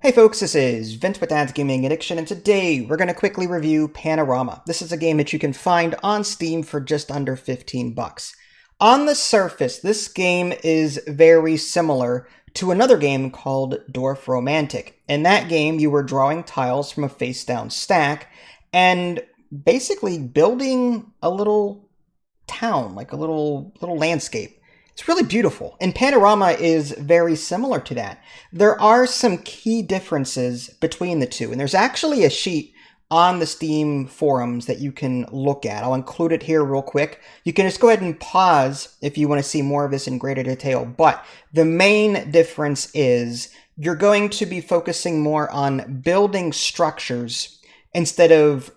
Hey folks, this is Vince with Dad's Gaming Addiction, and today we're going to quickly review Panorama. This is a game that you can find on Steam for just under 15 bucks. On the surface, this game is very similar to another game called Dwarf Romantic. In that game, you were drawing tiles from a face-down stack and basically building a little town, like a little landscape. It's really beautiful, and Panorama is very similar to that. There are some key differences between the two, and there's actually a sheet on the Steam forums that you can look at. I'll include it here real quick. You can just go ahead and pause if you want to see more of this in greater detail, but the main difference is you're going to be focusing more on building structures instead of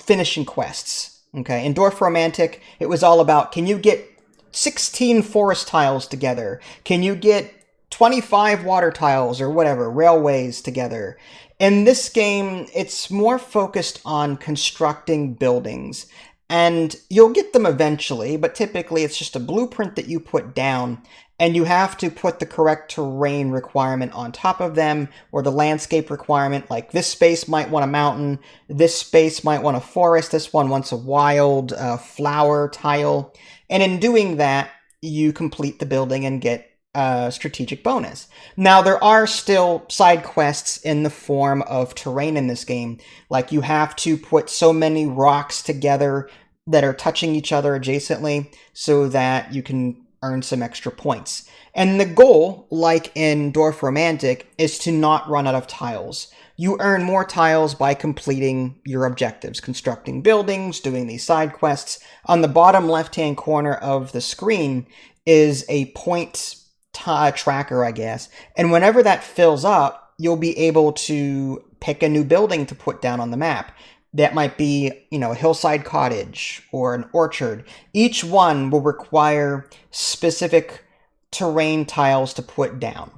finishing quests. Okay, in Dwarf Romantic, it was all about, can you get 16 forest tiles together? Can you get 25 water tiles or whatever, railways together? In this game, it's more focused on constructing buildings, and you'll get them eventually, but typically it's just a blueprint that you put down, and you have to put the correct terrain requirement on top of them, or the landscape requirement, like this space might want a mountain, this space might want a forest, this one wants a wild flower tile. And in doing that, you complete the building and get a strategic bonus. Now, there are still side quests in the form of terrain in this game. Like, you have to put so many rocks together that are touching each other adjacently so that you can earn some extra points. And the goal, like in Dwarf Romantic, is to not run out of tiles. You earn more tiles by completing your objectives, constructing buildings, doing these side quests. On the bottom left-hand corner of the screen is a point tracker, I guess. And whenever that fills up, you'll be able to pick a new building to put down on the map. That might be, a hillside cottage or an orchard. Each one will require specific terrain tiles to put down.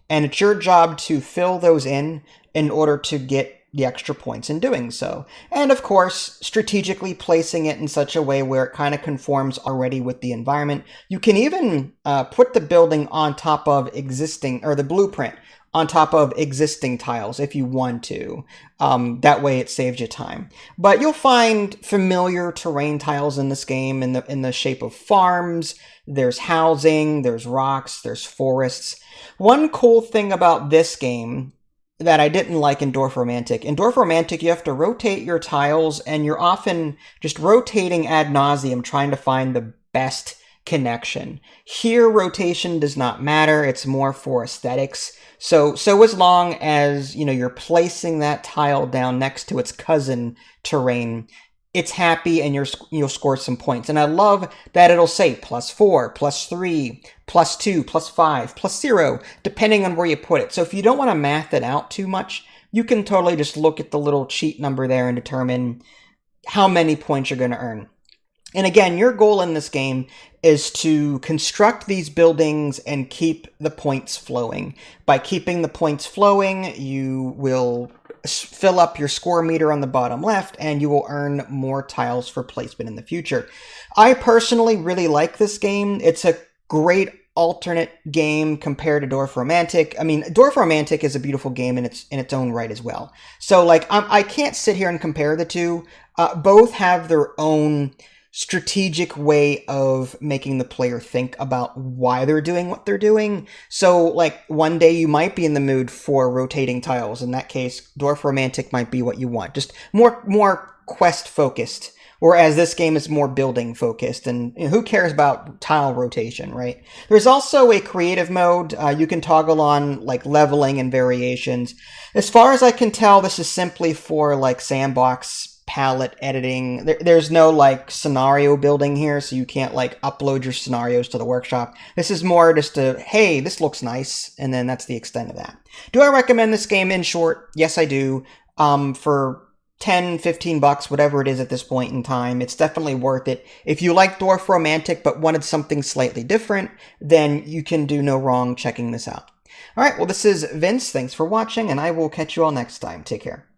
And it's your job to fill those in order to get the extra points in doing so. And of course, strategically placing it in such a way where it kind of conforms already with the environment. You can even put the building on top of existing, or the blueprint on top of existing tiles if you want to. That way it saves you time. But you'll find familiar terrain tiles in this game in the shape of farms. There's housing, there's rocks, there's forests. One cool thing about this game that I didn't like in Dwarf Romantic. In Dwarf Romantic, you have to rotate your tiles, and you're often just rotating ad nauseum trying to find the best connection. Here, rotation does not matter. It's more for aesthetics. So as long as, you're placing that tile down next to its cousin terrain, it's happy and you'll score some points. And I love that it'll say +4, +3, +2, +5, +0, depending on where you put it. So if you don't want to math it out too much, you can totally just look at the little cheat number there and determine how many points you're going to earn. And again, your goal in this game is to construct these buildings and keep the points flowing. By keeping the points flowing, you will fill up your score meter on the bottom left, and you will earn more tiles for placement in the future. I personally really like this game. It's a great alternate game compared to Dwarf Romantic. I mean, Dwarf Romantic is a beautiful game in its own right as well. So, I can't sit here and compare the two. Both have their own strategic way of making the player think about why they're doing what they're doing. So, one day you might be in the mood for rotating tiles. In that case, Dwarf Romantic might be what you want. Just more quest-focused. Whereas this game is more building-focused. And who cares about tile rotation, right? There's also a creative mode. You can toggle on, leveling and variations. As far as I can tell, this is simply for, sandbox palette editing. There's no scenario building here, so you can't upload your scenarios to the workshop. This is more just hey, this looks nice, and then that's the extent of that. Do I recommend this game? In short, yes, I do. For 10, 15 bucks, whatever it is at this point in time, it's definitely worth it. If you like Dwarf Romantic but wanted something slightly different, then you can do no wrong checking this out. All right, well, this is Vince. Thanks for watching, and I will catch you all next time. Take care.